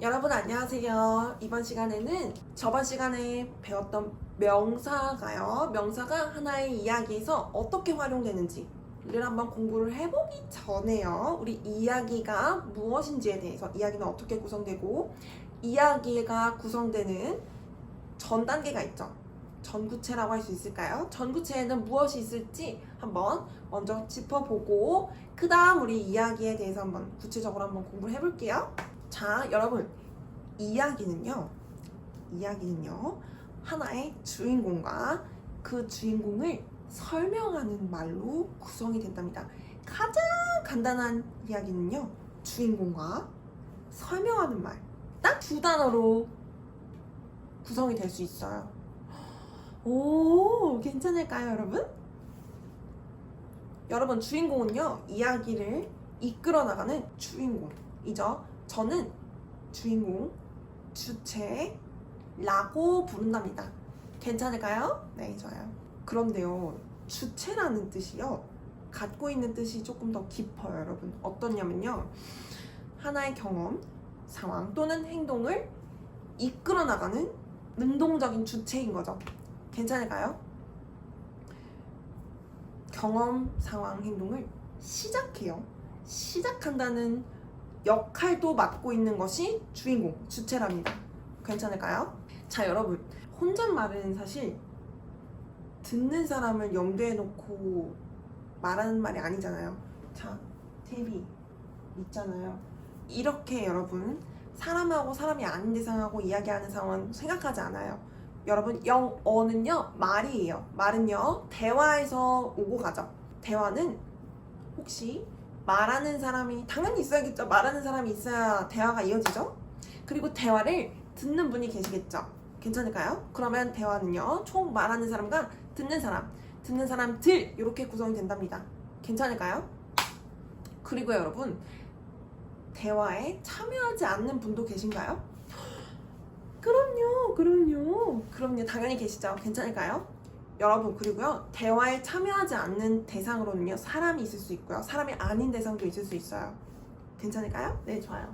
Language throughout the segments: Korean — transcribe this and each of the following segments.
여러분 안녕하세요. 이번 시간에는 저번 시간에 배웠던 명사가요. 명사가 하나의 이야기에서 어떻게 활용되는지를 한번 공부를 해보기 전에요. 우리 이야기가 무엇인지에 대해서, 이야기는 어떻게 구성되고 이야기가 구성되는 전 단계가 있죠. 전구체라고 할 수 있을까요? 전구체에는 무엇이 있을지 한번 먼저 짚어보고 그 다음 우리 이야기에 대해서 한번 구체적으로 한번 공부를 해볼게요. 자, 여러분, 이야기는요 하나의 주인공과 그 주인공을 설명하는 말로 구성이 된답니다. 가장 간단한 이야기는요, 주인공과 설명하는 말, 딱 두 단어로 구성이 될 수 있어요. 오, 괜찮을까요, 여러분? 여러분, 주인공은요, 이야기를 이끌어 나가는 주인공이죠. 저는 주인공, 주체라고 부른답니다. 괜찮을까요? 네, 좋아요. 그런데요, 주체라는 뜻이요, 갖고 있는 뜻이 조금 더 깊어요, 여러분. 어떠냐면요, 하나의 경험, 상황 또는 행동을 이끌어 나가는 능동적인 주체인 거죠. 괜찮을까요? 경험, 상황, 행동을 시작해요. 시작한다는 역할도 맡고 있는 것이 주인공, 주체랍니다. 괜찮을까요? 자, 여러분, 혼잣말은 사실 듣는 사람을 염두에 놓고 말하는 말이 아니잖아요. 자, TV 있잖아요. 이렇게 여러분, 사람하고 사람이 아닌 대상하고 이야기하는 상황 생각하지 않아요. 여러분, 영어는요, 말이에요. 말은요, 대화에서 오고 가죠. 대화는 혹시 말하는 사람이 당연히 있어야겠죠. 말하는 사람이 있어야 대화가 이어지죠. 그리고 대화를 듣는 분이 계시겠죠. 괜찮을까요? 그러면 대화는요, 총 말하는 사람과 듣는 사람들 이렇게 구성이 된답니다. 괜찮을까요? 그리고 여러분, 대화에 참여하지 않는 분도 계신가요? 그럼요, 당연히 계시죠. 괜찮을까요? 여러분, 그리고요, 대화에 참여하지 않는 대상으로는요, 사람이 있을 수 있고요, 사람이 아닌 대상도 있을 수 있어요. 괜찮을까요? 네, 좋아요.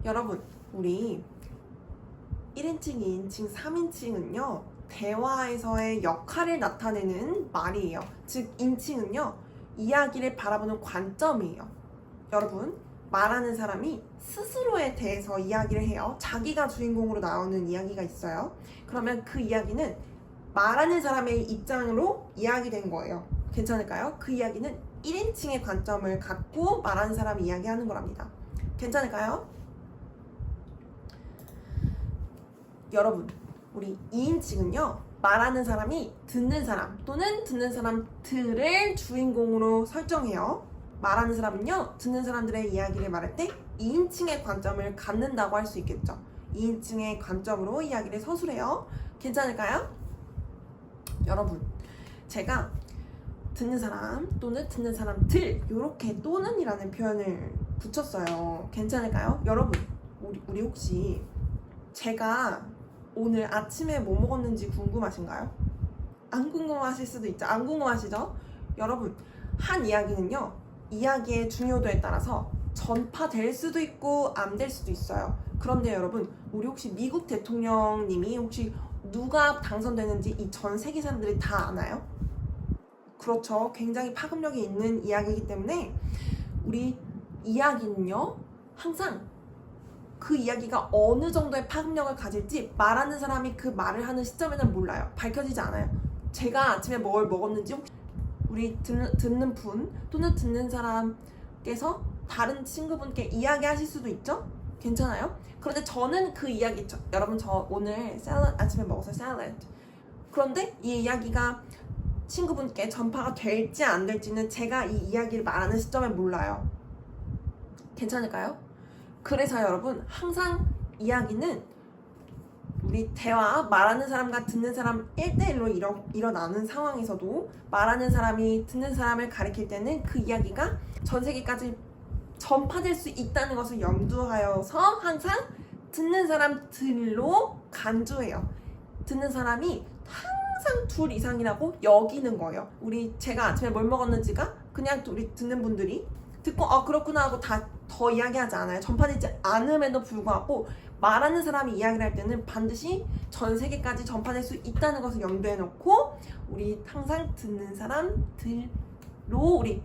여러분, 우리 1인칭, 2인칭, 3인칭은요, 대화에서의 역할을 나타내는 말이에요. 즉, 인칭은요, 이야기를 바라보는 관점이에요. 여러분, 말하는 사람이 스스로에 대해서 이야기를 해요. 자기가 주인공으로 나오는 이야기가 있어요. 그러면 그 이야기는 말하는 사람의 입장으로 이야기된 거예요. 괜찮을까요? 그 이야기는 1인칭의 관점을 갖고 말하는 사람이 이야기하는 거랍니다. 괜찮을까요? 여러분, 우리 2인칭은요, 말하는 사람이 듣는 사람 또는 듣는 사람들을 주인공으로 설정해요. 말하는 사람은요, 듣는 사람들의 이야기를 말할 때 2인칭의 관점을 갖는다고 할 수 있겠죠. 2인칭의 관점으로 이야기를 서술해요. 괜찮을까요? 여러분, 제가 듣는 사람 또는 듣는 사람들 이렇게 또는이라는 표현을 붙였어요. 괜찮을까요? 여러분, 우리 혹시 제가 오늘 아침에 뭐 먹었는지 궁금하신가요? 안 궁금하실 수도 있죠. 안 궁금하시죠? 여러분, 한 이야기는요, 이야기의 중요도에 따라서 전파될 수도 있고 안 될 수도 있어요. 그런데 여러분, 우리 혹시 미국 대통령님이 혹시 누가 당선되는지 이 전 세계 사람들이 다 아나요? 그렇죠. 굉장히 파급력이 있는 이야기이기 때문에 우리 이야기는요, 항상 그 이야기가 어느 정도의 파급력을 가질지 말하는 사람이 그 말을 하는 시점에는 몰라요. 밝혀지지 않아요. 제가 아침에 뭘 먹었는지 우리 듣는 분 또는 듣는 사람께서 다른 친구분께 이야기하실 수도 있죠? 괜찮아요? 그런데 저는 그 이야기, 여러분, 저 오늘 아침에 먹었어요. 샐러드. 그런데 이 이야기가 친구분께 전파가 될지 안 될지는 제가 이 이야기를 말하는 시점에 몰라요. 괜찮을까요? 그래서 여러분, 항상 이야기는 우리 대화, 말하는 사람과 듣는 사람 1대1로 일어나는 상황에서도 말하는 사람이 듣는 사람을 가리킬 때는 그 이야기가 전 세계까지 전파될 수 있다는 것을 염두하여서 항상 듣는 사람들로 간주해요. 듣는 사람이 항상 둘 이상이라고 여기는 거예요. 제가 아침에 뭘 먹었는지가 그냥 우리 듣는 분들이 듣고 그렇구나 하고 다 더 이야기하지 않아요. 전파되지 않음에도 불구하고 말하는 사람이 이야기를 할 때는 반드시 전 세계까지 전파될 수 있다는 것을 염두에 놓고 우리 항상 듣는 사람들로 우리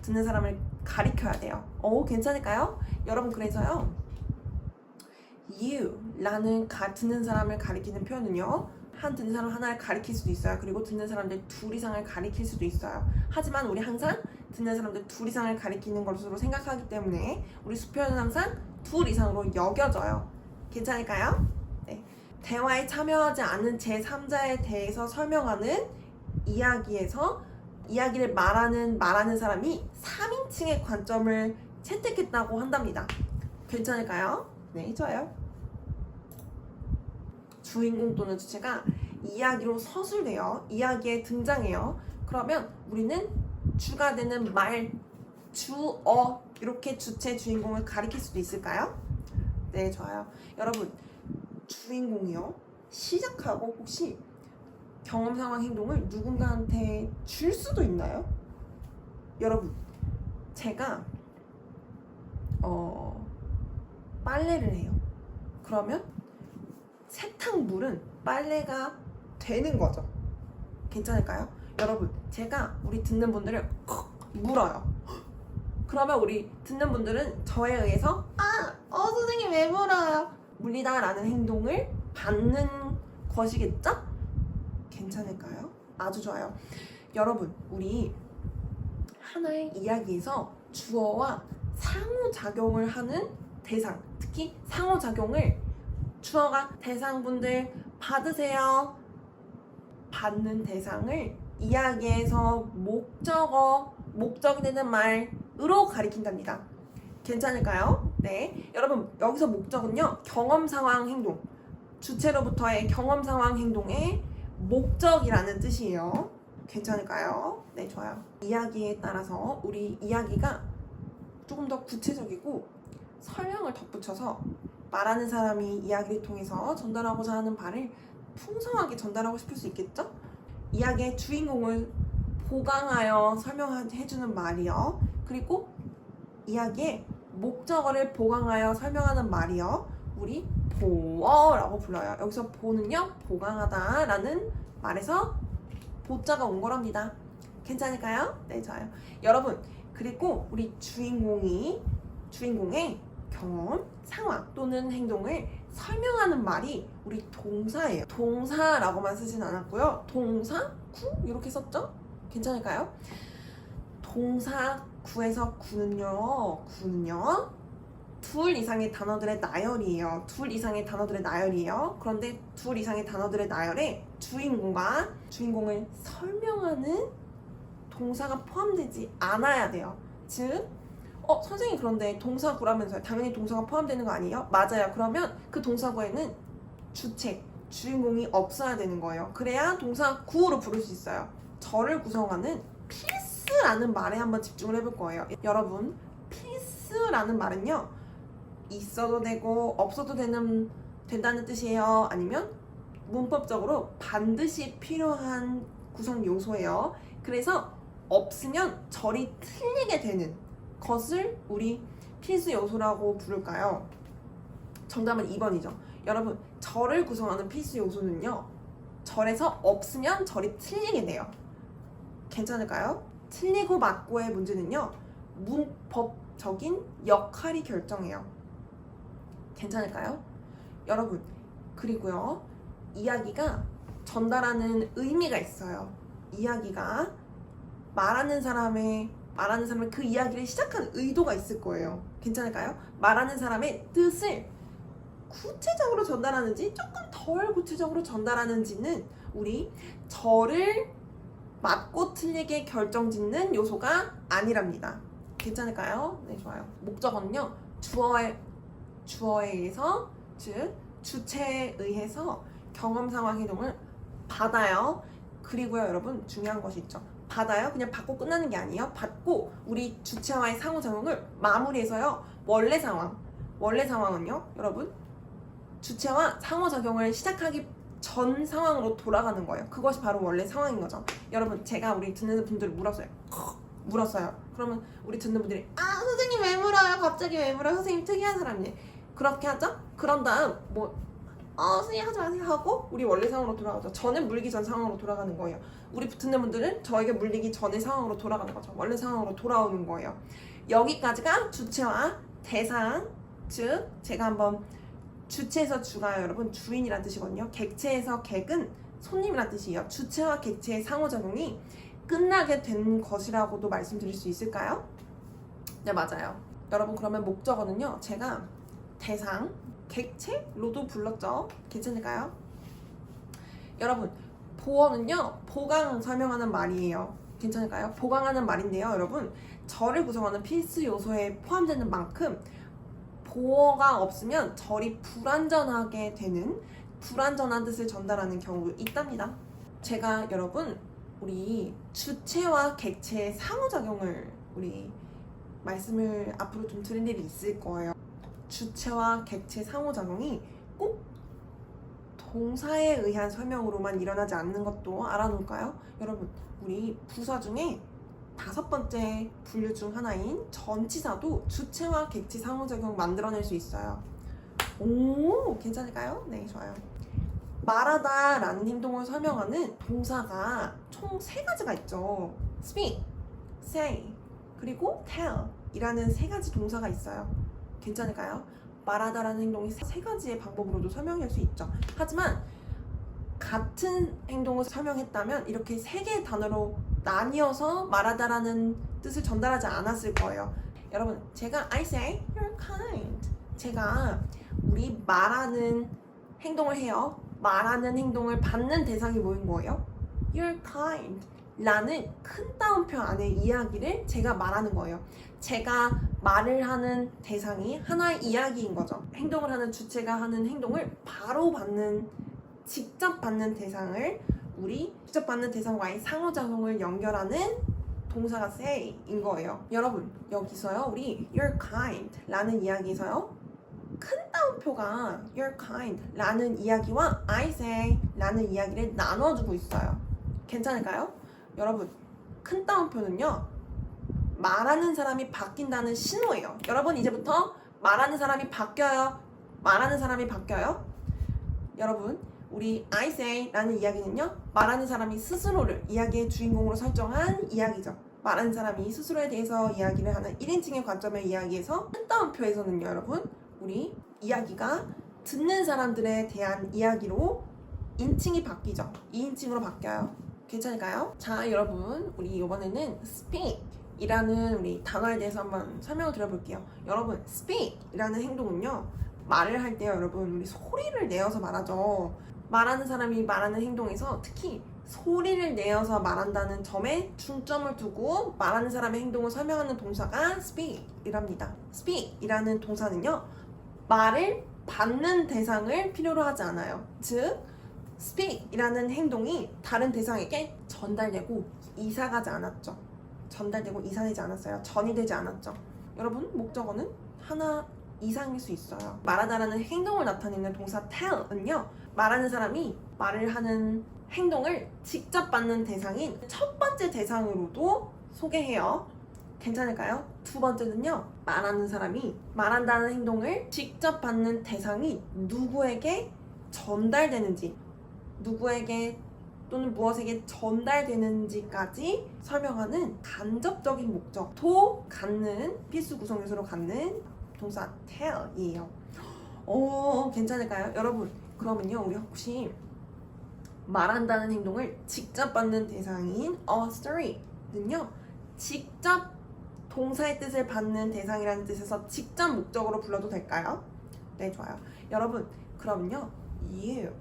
듣는 사람을 가리켜야 돼요. 괜찮을까요? 여러분, 그래서요, you라는 듣는 사람을 가리키는 표현은요, 듣는 사람 하나를 가리킬 수도 있어요. 그리고 듣는 사람들 둘 이상을 가리킬 수도 있어요. 하지만 우리 항상 듣는 사람들 둘 이상을 가리키는 것으로 생각하기 때문에 우리 수표는 항상 둘 이상으로 여겨져요. 괜찮을까요? 네. 대화에 참여하지 않은 제3자에 대해서 설명하는 이야기에서 이야기를 말하는 사람이 3인칭의 관점을 채택했다고 한답니다. 괜찮을까요? 네, 좋아요. 주인공 또는 주체가 이야기로 서술돼요. 이야기에 등장해요. 그러면 우리는 주가 되는 말, 주어 이렇게 주체, 주인공을 가리킬 수도 있을까요? 네, 좋아요. 여러분, 주인공이요, 시작하고 혹시 경험, 상황, 행동을 누군가한테 줄 수도 있나요? 여러분, 제가 빨래를 해요. 그러면 세탁물은 빨래가 되는 거죠. 괜찮을까요? 여러분, 제가 우리 듣는 분들을 물어요. 그러면 우리 듣는 분들은 저에 의해서 선생님 왜 물어요? 물리다라는 행동을 받는 것이겠죠? 괜찮을까요? 아주 좋아요. 여러분, 우리 하나의 이야기에서 주어와 상호작용을 하는 대상, 특히 상호작용을 주어가 대상분들 받으세요. 받는 대상을 이야기에서 목적이 되는 말으로 가리킨답니다. 괜찮을까요? 네. 여러분, 여기서 목적은요, 경험, 상황, 행동. 주체로부터의 경험, 상황, 행동의 목적이라는 뜻이에요. 괜찮을까요? 네, 좋아요. 이야기에 따라서 우리 이야기가 조금 더 구체적이고 설명을 덧붙여서 말하는 사람이 이야기를 통해서 전달하고자 하는 바를 풍성하게 전달하고 싶을 수 있겠죠? 이야기의 주인공을 보강하여 설명해주는 말이요. 그리고 이야기의 목적어를 보강하여 설명하는 말이요. 우리 보어라고 불러요. 여기서 보는요, 보강하다라는 말에서 보자가 온 거랍니다. 괜찮을까요? 네, 좋아요. 여러분, 그리고 우리 주인공의 경험, 상황 또는 행동을 설명하는 말이 우리 동사예요. 동사라고만 쓰진 않았고요. 동사, 구 이렇게 썼죠? 괜찮을까요? 동사 구에서 구는요 둘 이상의 단어들의 나열이에요. 그런데 둘 이상의 단어들의 나열에 주인공과 주인공을 설명하는 동사가 포함되지 않아야 돼요. 즉, 선생님, 그런데 동사구라면서요. 당연히 동사가 포함되는 거 아니에요? 맞아요. 그러면 그 동사구에는 주체, 주인공이 없어야 되는 거예요. 그래야 동사구로 부를 수 있어요. 저를 구성하는 필수라는 말에 한번 집중을 해볼 거예요. 여러분, 필수라는 말은요, 있어도 되고 없어도 된다는 뜻이에요. 아니면 문법적으로 반드시 필요한 구성 요소예요. 그래서 없으면 절이 틀리게 되는 것을 우리 필수 요소라고 부를까요? 정답은 2번이죠. 여러분, 절을 구성하는 필수 요소는요, 절에서 없으면 절이 틀리게 돼요. 괜찮을까요? 틀리고 맞고의 문제는요, 문법적인 역할이 결정해요. 괜찮을까요? 여러분, 그리고요, 이야기가 전달하는 의미가 있어요. 이야기가 말하는 사람의 그 이야기를 시작한 의도가 있을 거예요. 괜찮을까요? 말하는 사람의 뜻을 구체적으로 전달하는지 조금 덜 구체적으로 전달하는지는 우리 절을 맞고 틀리게 결정짓는 요소가 아니랍니다. 괜찮을까요? 네, 좋아요. 목적어는요, 주어에 의해서, 즉 주체에 의해서 경험, 상황, 행동을 받아요. 그리고요, 여러분, 중요한 것이 있죠. 받아요. 그냥 받고 끝나는 게 아니에요. 받고 우리 주체와의 상호작용을 마무리해서요, 원래 상황은요, 여러분, 주체와 상호작용을 시작하기 전 상황으로 돌아가는 거예요. 그것이 바로 원래 상황인 거죠. 여러분, 제가 우리 듣는 분들을 물었어요. 그러면 우리 듣는 분들이 선생님 왜 물어요? 갑자기 왜 물어요? 선생님 특이한 사람이네. 그렇게 하죠? 그런 다음 선생님 하지 마세요 하고 우리 원래 상황으로 돌아가죠. 저는 물기 전 상황으로 돌아가는 거예요. 우리 붙는 분들은 저에게 물리기 전의 상황으로 돌아가는 거죠. 원래 상황으로 돌아오는 거예요. 여기까지가 주체와 대상, 즉 제가 한번 주체에서 주가요 여러분 주인이란 뜻이거든요. 객체에서 객은 손님이란 뜻이에요. 주체와 객체의 상호작용이 끝나게 된 것이라고도 말씀드릴 수 있을까요? 네, 맞아요. 여러분 그러면 목적어는요 제가 대상, 객체로도 불렀죠. 괜찮을까요? 여러분 보어는요 보강 설명하는 말이에요. 괜찮을까요? 보강하는 말인데요 여러분 절을 구성하는 필수 요소에 포함되는 만큼 보어가 없으면 절이 불완전하게 되는 불완전한 뜻을 전달하는 경우도 있답니다. 제가 여러분 우리 주체와 객체의 상호작용을 우리 말씀을 앞으로 좀 드릴 일이 있을 거예요. 주체와 객체 상호작용이 꼭 동사에 의한 설명으로만 일어나지 않는 것도 알아놓을까요? 여러분 우리 부사 중에 5번째 분류 중 하나인 전치사도 주체와 객체 상호작용 만들어낼 수 있어요. 오, 괜찮을까요? 네, 좋아요. 말하다 라는 행동을 설명하는 동사가 총 3가지가 있죠. speak, say, 그리고 tell 이라는 3가지 동사가 있어요. 괜찮을까요? 말하다 라는 행동이 3가지의 방법으로도 설명할 수 있죠. 하지만 같은 행동을 설명했다면 이렇게 3개의 단어로 나뉘어서 말하다라는 뜻을 전달하지 않았을 거예요. 여러분 제가 I say you're kind 제가 우리 말하는 행동을 해요. 말하는 행동을 받는 대상이 뭐인 거예요? You're kind 라는 큰 따옴표 안에 이야기를 제가 말하는 거예요. 제가 말을 하는 대상이 하나의 이야기인 거죠. 행동을 하는 주체가 하는 행동을 바로 받는 직접 받는 대상을 우리 직접 받는 대상과의 상호작용을 연결하는 동사가 say인 거예요. 여러분 여기서요 우리 you're kind 라는 이야기에서요 큰 따옴표가 you're kind 라는 이야기와 I say 라는 이야기를 나눠주고 있어요. 괜찮을까요? 여러분 큰 따옴표는요 말하는 사람이 바뀐다는 신호예요. 여러분 이제부터 말하는 사람이 바뀌어요. 말하는 사람이 바뀌어요. 여러분 우리 I say 라는 이야기는요 말하는 사람이 스스로를 이야기의 주인공으로 설정한 이야기죠. 말하는 사람이 스스로에 대해서 이야기를 하는 1인칭의 관점의 이야기에서 큰 따옴표에서는요 여러분 우리 이야기가 듣는 사람들에 대한 이야기로 인칭이 바뀌죠. 2인칭으로 바뀌어요. 괜찮을까요? 자 여러분 우리 이번에는 speak 이라는 우리 단어에 대해서 한번 설명을 드려볼게요. 여러분 speak 이라는 행동은요 말을 할 때요 여러분 우리 소리를 내어서 말하죠. 말하는 사람이 말하는 행동에서 특히 소리를 내어서 말한다는 점에 중점을 두고 말하는 사람의 행동을 설명하는 동사가 speak 이랍니다. speak 이라는 동사는요 말을 받는 대상을 필요로 하지 않아요. 즉 speak 이라는 행동이 다른 대상에게 전달되고 이사가지 않았죠. 전달되고 이사되지 않았어요. 전이되지 않았죠. 여러분 목적어는 하나 이상일 수 있어요. 말하다라는 행동을 나타내는 동사 tell은요 말하는 사람이 말을 하는 행동을 직접 받는 대상인 첫 번째 대상으로도 소개해요. 괜찮을까요? 2번째는요 말하는 사람이 말한다는 행동을 직접 받는 대상이 누구에게 전달되는지 누구에게 또는 무엇에게 전달되는지까지 설명하는 간접적인 목적도 갖는 필수 구성 요소로 갖는 동사 tell이에요. 괜찮을까요? 여러분 그러면요 우리 혹시 말한다는 행동을 직접 받는 대상인 a story는요 직접 동사의 뜻을 받는 대상이라는 뜻에서 직접 목적으로 불러도 될까요? 네 좋아요. 여러분 그럼요 you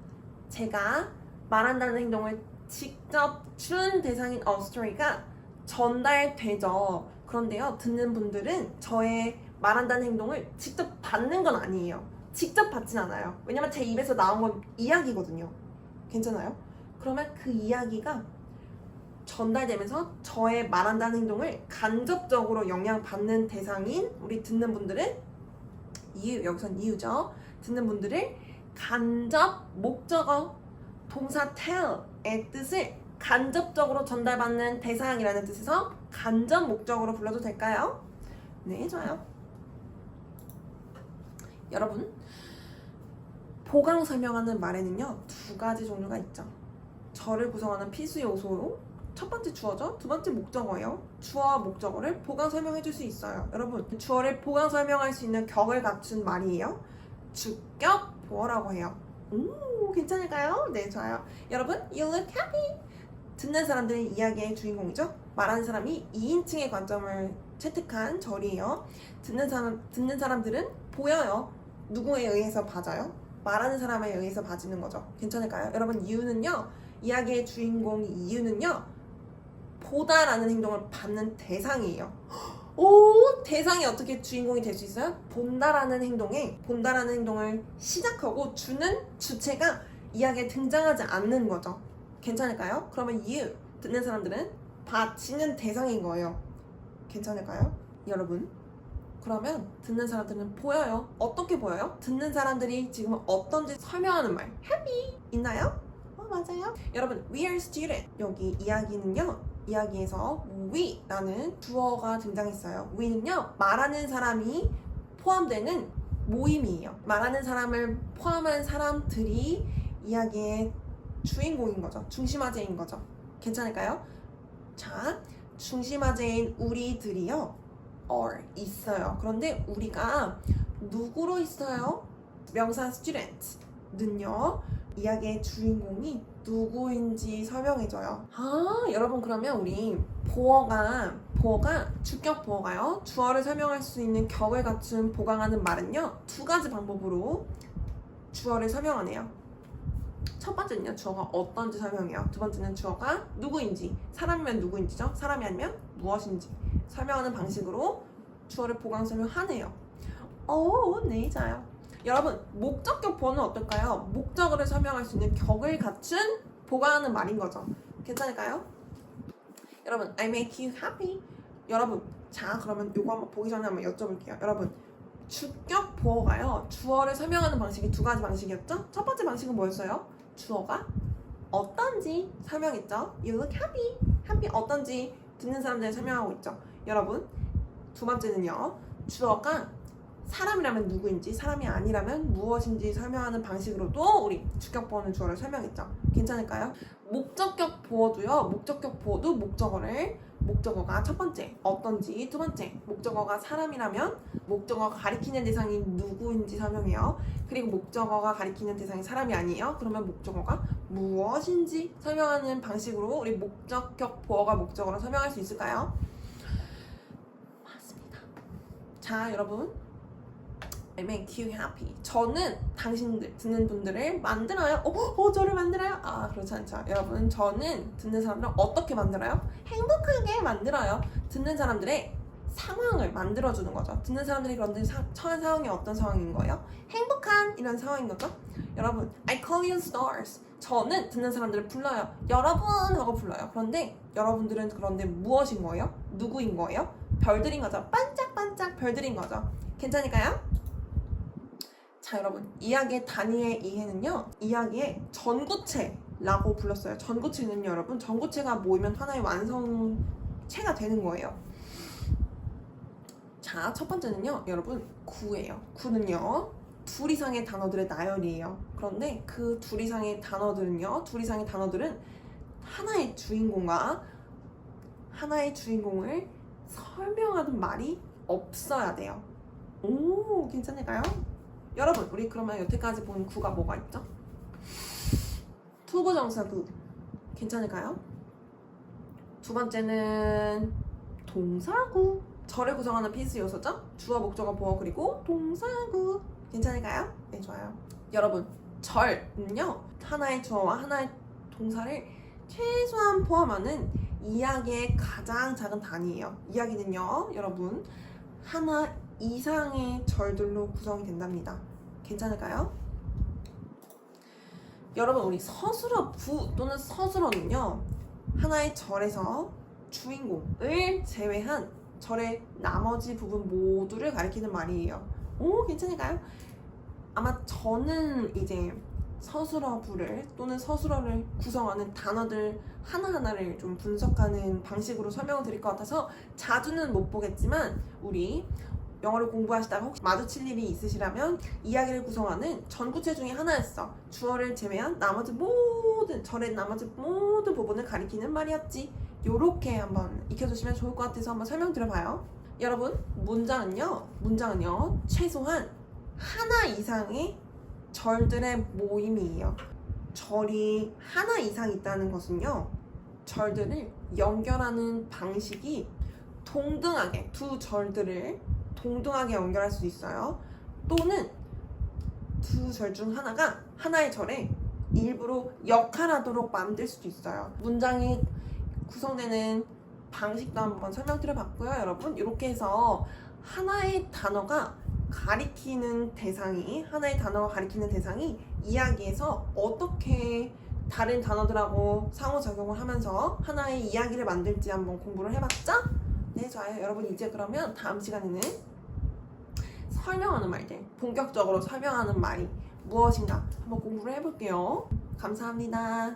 제가 말한다는 행동을 직접 준 대상인 a story가 전달되죠. 그런데요 듣는 분들은 저의 말한다는 행동을 직접 받는 건 아니에요. 직접 받진 않아요. 왜냐면 제 입에서 나온 건 이야기거든요. 괜찮아요? 그러면 그 이야기가 전달되면서 저의 말한다는 행동을 간접적으로 영향받는 대상인 우리 듣는 분들은 이유, 여기선 이유죠. 듣는 분들을 간접 목적어 동사 tell의 뜻을 간접적으로 전달받는 대상이라는 뜻에서 간접 목적으로 불러도 될까요? 네, 좋아요. 여러분, 보강 설명하는 말에는요, 두 가지 종류가 있죠. 절을 구성하는 필수 요소로 첫 번째 주어죠, 두 번째 목적어예요. 주어와 목적어를 보강 설명해 줄 수 있어요. 여러분, 주어를 보강 설명할 수 있는 격을 갖춘 말이에요. 주격 보어라고 해요. 오, 괜찮을까요? 네, 좋아요. 여러분, you look happy. 듣는 사람들이 이야기의 주인공이죠. 말하는 사람이 2인칭의 관점을 채택한 절이에요. 듣는 사람들은 보여요. 누구에 의해서 봐져요? 말하는 사람에 의해서 봐지는 거죠. 괜찮을까요? 여러분, 이유는요, 이야기의 주인공 이유는요, 보다라는 행동을 받는 대상이에요. 오, 대상이 어떻게 주인공이 될 수 있어요? 본다라는 행동을 시작하고 주는 주체가 이야기에 등장하지 않는 거죠. 괜찮을까요? 그러면 you, 듣는 사람들은 받치는 대상인 거예요. 괜찮을까요? 여러분, 그러면 듣는 사람들은 보여요. 어떻게 보여요? 듣는 사람들이 지금 어떤지 설명하는 말 happy 있나요? 맞아요. 여러분, we are student. 여기 이야기에서 we라는 주어가 등장했어요. we는요, 말하는 사람이 포함되는 모임이에요. 말하는 사람을 포함한 사람들이 이야기의 주인공인 거죠. 중심화제인 거죠. 괜찮을까요? 자, 중심화제인 우리들이요, 있어요. 그런데 우리가 누구로 있어요? 명사 student는요, 이야기의 주인공이 누구인지 설명해줘요. 여러분, 그러면 우리 보어가 주격 보어가요, 주어를 설명할 수 있는 격을 갖춘 보강하는 말은요, 두 가지 방법으로 주어를 설명하네요. 첫 번째는요, 주어가 어떤지 설명해요. 두 번째는 주어가 누구인지, 사람이면 누구인지죠, 사람이 아니면 무엇인지 설명하는 방식으로 주어를 보강 설명하네요. 네, 좋아요. 여러분, 목적격 보어는 어떨까요? 목적어를 설명할 수 있는 격을 갖춘 보강하는 말인 거죠. 괜찮을까요? 여러분, I make you happy. 여러분, 자, 그러면 이거 한번 보기 전에 한번 여쭤볼게요. 여러분, 주격 보어가요, 주어를 설명하는 방식이 두 가지 방식이었죠? 첫 번째 방식은 뭐였어요? 주어가 어떤지 설명했죠? You look happy. happy 어떤지 듣는 사람들이 설명하고 있죠. 여러분, 두 번째는요, 주어가 사람이라면 누구인지, 사람이 아니라면 무엇인지 설명하는 방식으로도 우리 주격 보어는 주어를 설명했죠. 괜찮을까요? 목적격 보어도 목적어가 첫 번째 어떤지, 두 번째 목적어가 사람이라면 목적어가 가리키는 대상이 누구인지 설명해요. 그리고 목적어가 가리키는 대상이 사람이 아니에요. 그러면 목적어가 무엇인지 설명하는 방식으로 우리 목적격 보어가 목적어로 설명할 수 있을까요? 맞습니다. 자, 여러분, I make you happy. 저는 당신들, 듣는 분들을 만들어요. 저를 만들어요? 그렇지 않죠. 여러분, 저는 듣는 사람들을 어떻게 만들어요? 행복하게 만들어요. 듣는 사람들의 상황을 만들어주는 거죠. 듣는 사람들이 그런데 처한 상황이 어떤 상황인 거예요? 행복한 이런 상황인 거죠. 여러분, I call you stars. 저는 듣는 사람들을 불러요. 여러분 하고 불러요. 그런데 여러분들은 그런데 무엇인 거예요? 누구인 거예요? 별들인 거죠. 반짝반짝 별들인 거죠. 괜찮을까요? 자, 여러분, 이야기의 단위의 이해는요, 이야기의 전구체라고 불렀어요. 전구체는요, 여러분, 전구체가 모이면 하나의 완성체가 되는 거예요. 자, 첫 번째는요, 여러분, 구예요. 구는요, 둘 이상의 단어들의 나열이에요. 그런데 그 둘 이상의 단어들은 하나의 주인공을 설명하는 말이 없어야 돼요. 오, 괜찮을까요? 여러분, 우리 그러면 여태까지 본 구가 뭐가 있죠? 투부정사 구. 괜찮을까요? 두 번째는 동사구. 절을 구성하는 필수 요소죠? 주어, 목적어, 보어, 그리고 동사구. 괜찮을까요? 네, 좋아요. 여러분, 절은요, 하나의 주어와 하나의 동사를 최소한 포함하는 이야기의 가장 작은 단위예요. 이야기는요, 여러분, 하나 이상의 절들로 구성이 된답니다. 괜찮을까요? 여러분, 우리 서술어 부 또는 서술어는요, 하나의 절에서 주인공을 제외한 절의 나머지 부분 모두를 가리키는 말이에요. 오, 괜찮을까요? 아마 저는 이제 서술어부를 또는 서술어를 구성하는 단어들 하나하나를 좀 분석하는 방식으로 설명을 드릴 것 같아서 자주는 못 보겠지만 우리 영어를 공부하시다가 혹시 마주칠 일이 있으시라면 이야기를 구성하는 전구체 중에 하나였어. 주어를 제외한 나머지 모든 절의 나머지 모든 부분을 가리키는 말이었지. 요렇게 한번 익혀두시면 좋을 것 같아서 한번 설명드려봐요. 여러분, 문장은요 최소한 하나 이상의 절들의 모임이에요. 절이 하나 이상 있다는 것은요, 절들을 연결하는 방식이 동등하게 두 절들을 동등하게 연결할 수 있어요. 또는 두 절 중 하나가 하나의 절에 일부러 역할하도록 만들 수도 있어요. 문장이 구성되는 방식도 한번 설명드려봤고요. 여러분, 이렇게 해서 하나의 단어가 가리키는 대상이 이야기에서 어떻게 다른 단어들하고 상호작용을 하면서 하나의 이야기를 만들지 한번 공부를 해봤죠? 네, 좋아요. 여러분, 이제 그러면 다음 시간에는 설명하는 말들, 본격적으로 설명하는 말이 무엇인가 한번 공부를 해볼게요. 감사합니다.